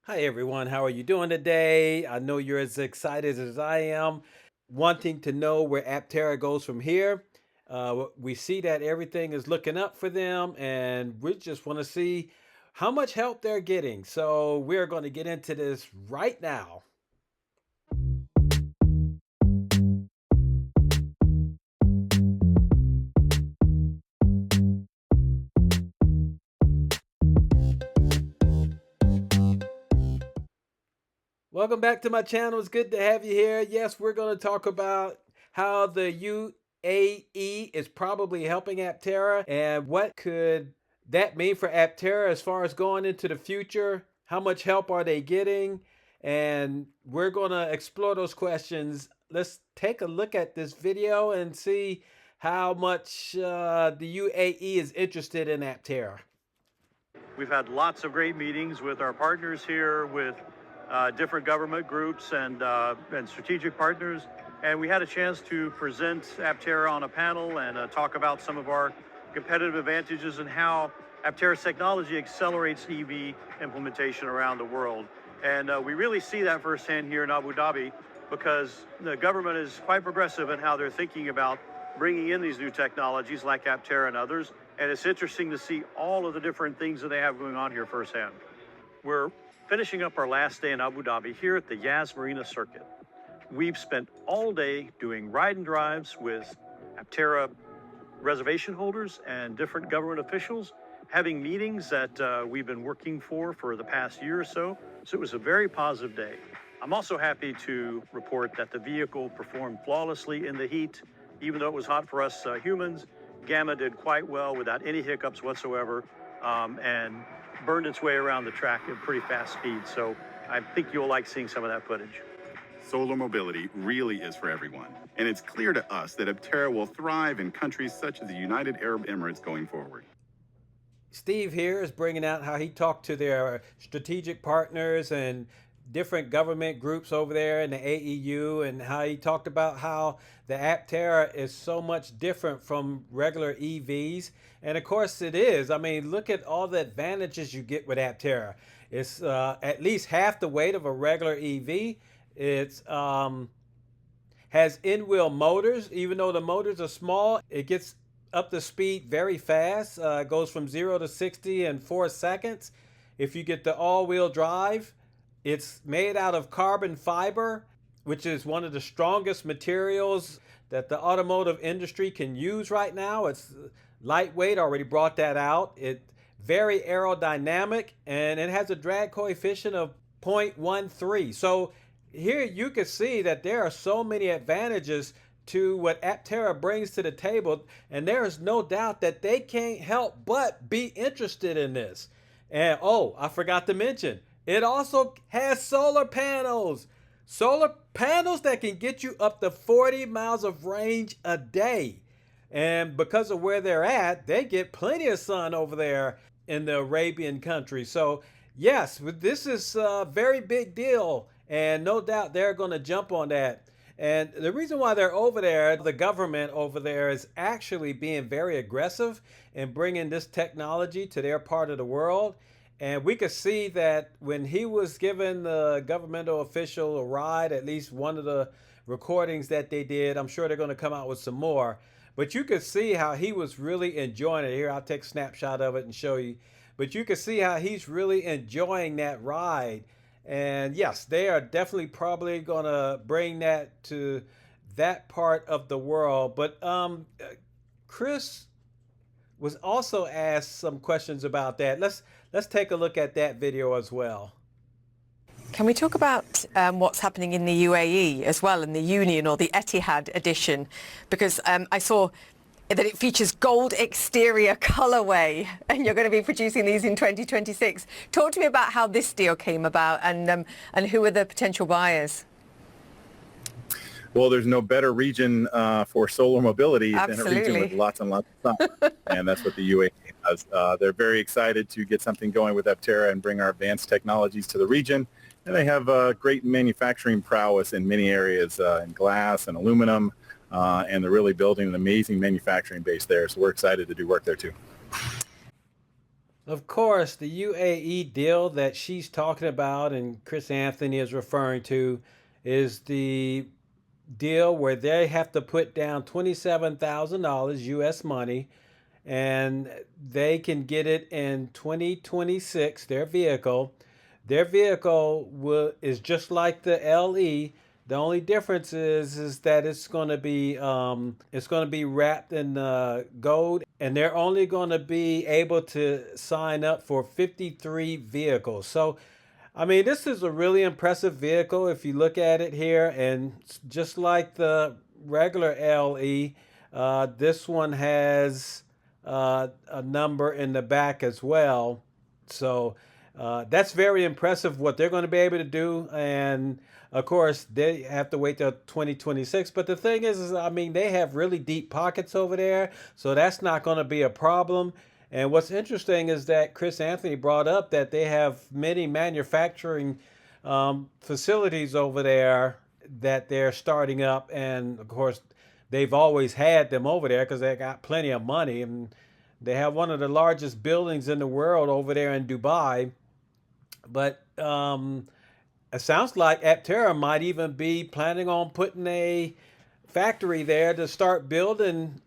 Hi everyone, how are you doing today? I know you're as excited as I am, wanting to know where Aptera goes from here. We see that everything is looking up for them, and we just want to see how much help they're getting. So we're going to get into this right now. Welcome back to my channel. It's good to have you here. Yes, we're going to talk about how the UAE is probably helping Aptera and what could that mean for Aptera as far as going into the future. How much help are they getting? And we're going to explore those questions. Let's take a look at this video and see how much the UAE is interested in Aptera. We've had lots of great meetings with our partners here, with different government groups and strategic partners. And we had a chance to present Aptera on a panel and talk about some of our competitive advantages and how Aptera's technology accelerates EV implementation around the world. And we really see that firsthand here in Abu Dhabi because the government is quite progressive in how they're thinking about bringing in these new technologies like Aptera and others. And it's interesting to see all of the different things that they have going on here firsthand. We're finishing up our last day in Abu Dhabi here at the Yas Marina Circuit. We've spent all day doing ride and drives with Aptera reservation holders and different government officials, having meetings that we've been working for the past year or so. So it was a very positive day. I'm also happy to report that the vehicle performed flawlessly in the heat, even though it was hot for us humans. Gamma did quite well without any hiccups whatsoever and burned its way around the track at pretty fast speed. So I think you'll like seeing some of that footage. Solar mobility really is for everyone, and it's clear to us that Aptera will thrive in countries such as the United Arab Emirates going forward. Steve here is bringing out how he talked to their strategic partners and different government groups over there in the AEU, and how he talked about how the Aptera is so much different from regular EVs. And of course it is. I mean, look at all the advantages you get with Aptera. It's at least half the weight of a regular EV. It's has in-wheel motors. Even though the motors are small, it gets up to speed very fast. It goes from 0 to 60 in 4 seconds. If you get the all-wheel drive, it's made out of carbon fiber, which is one of the strongest materials that the automotive industry can use right now. It's lightweight, already brought that out. It's very aerodynamic, and it has a drag coefficient of 0.13. So here you can see that there are so many advantages to what Aptera brings to the table, and there is no doubt that they can't help but be interested in this. And oh, I forgot to mention, it also has solar panels. Solar panels that can get you up to 40 miles of range a day. And because of where they're at, they get plenty of sun over there in the Arabian countries. So yes, this is a very big deal, and no doubt they're going to jump on that. And the reason why they're over there, the government over there is actually being very aggressive in bringing this technology to their part of the world. And we could see that when he was giving the governmental official a ride, at least one of the recordings that they did, I'm sure they're going to come out with some more. But you could see how he was really enjoying it. Here, I'll take a snapshot of it and show you. But you can see how he's really enjoying that ride. And yes, they are definitely probably going to bring that to that part of the world. But Chris was also asked some questions about that. Let's take a look at that video as well. Can we talk about what's happening in the UAE as well, in the Union or the Etihad edition? Because I saw that it features gold exterior colorway, and you're going to be producing these in 2026. Talk to me about how this deal came about and who are the potential buyers. Well, there's no better region for solar mobility than a region with Absolutely. lots and lots of sun, and that's what the UAE does. They're very excited to get something going with Aptera and bring our advanced technologies to the region. And they have great manufacturing prowess in many areas, in glass and aluminum, and they're really building an amazing manufacturing base there. So we're excited to do work there too. Of course, the UAE deal that she's talking about and Chris Anthony is referring to is the deal where they have to put down $27,000 US money and they can get it in 2026, their vehicle. Their vehicle is just like the LE. The only difference is that it's going to be wrapped in gold, and they're only going to be able to sign up for 53 vehicles. So, I mean, this is a really impressive vehicle if you look at it here, and just like the regular LE, this one has a number in the back as well. So that's very impressive what they're going to be able to do. And of course, they have to wait till 2026. But the thing is, I mean, they have really deep pockets over there. So that's not going to be a problem. And what's interesting is that Chris Anthony brought up that they have many manufacturing facilities over there that they're starting up. And of course, they've always had them over there because they got plenty of money. And they have one of the largest buildings in the world over there in Dubai. But it sounds like Aptera might even be planning on putting a factory there to start building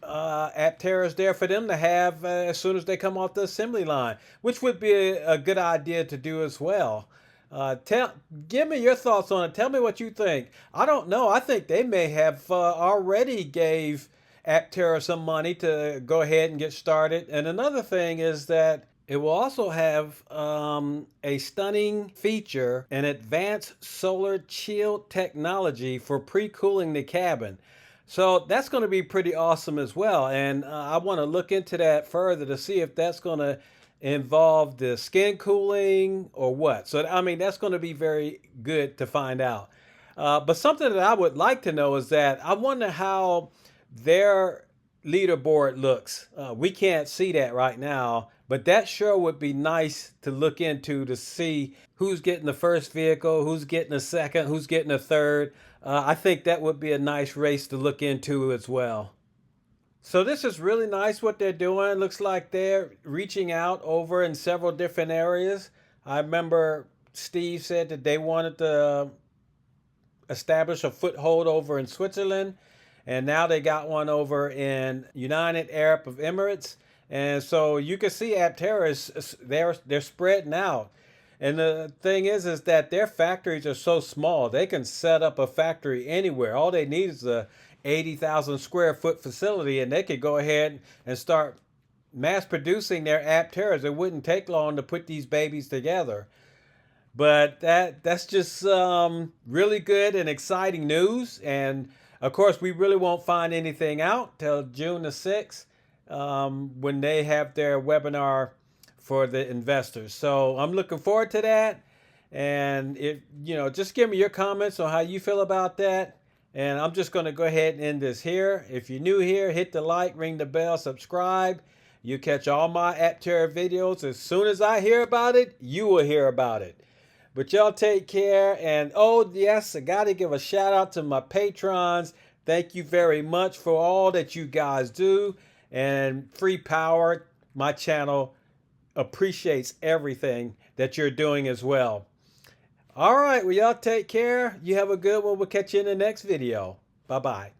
Apteras there for them to have as soon as they come off the assembly line, which would be a good idea to do as well. Give me your thoughts on it. Tell me what you think. I don't know. I think they may have already gave Aptera some money to go ahead and get started. And another thing is that it will also have a stunning feature, an advanced solar chill technology for pre-cooling the cabin. So that's going to be pretty awesome as well. And I want to look into that further to see if that's going to involve the skin cooling or what. So, I mean, that's going to be very good to find out. But something that I would like to know is that I wonder how their leaderboard looks. We can't see that right now, but that sure would be nice to look into to see who's getting the first vehicle, who's getting a second, who's getting a third. I think that would be a nice race to look into as well. So this is really nice what they're doing. Looks like they're reaching out over in several different areas. I remember Steve said that they wanted to establish a foothold over in Switzerland, and now they got one over in United Arab Emirates. And so you can see Aptera is they're spreading out. And the thing is that their factories are so small, they can set up a factory anywhere. All they need is a 80,000 square foot facility, and they could go ahead and start mass producing their Apteras. It wouldn't take long to put these babies together. But that's just really good and exciting news. And of course, we really won't find anything out till June the 6th when they have their webinar for the investors. So I'm looking forward to that. And just give me your comments on how you feel about that. And I'm just going to go ahead and end this here. If you're new here, hit the like, ring the bell, subscribe. You catch all my Aptera videos. As soon as I hear about it, you will hear about it. But y'all take care. And oh, yes, I got to give a shout out to my patrons. Thank you very much for all that you guys do. And Free Power, my channel, appreciates everything that you're doing as well. All right, well, y'all take care. You have a good one. We'll catch you in the next video. Bye-bye.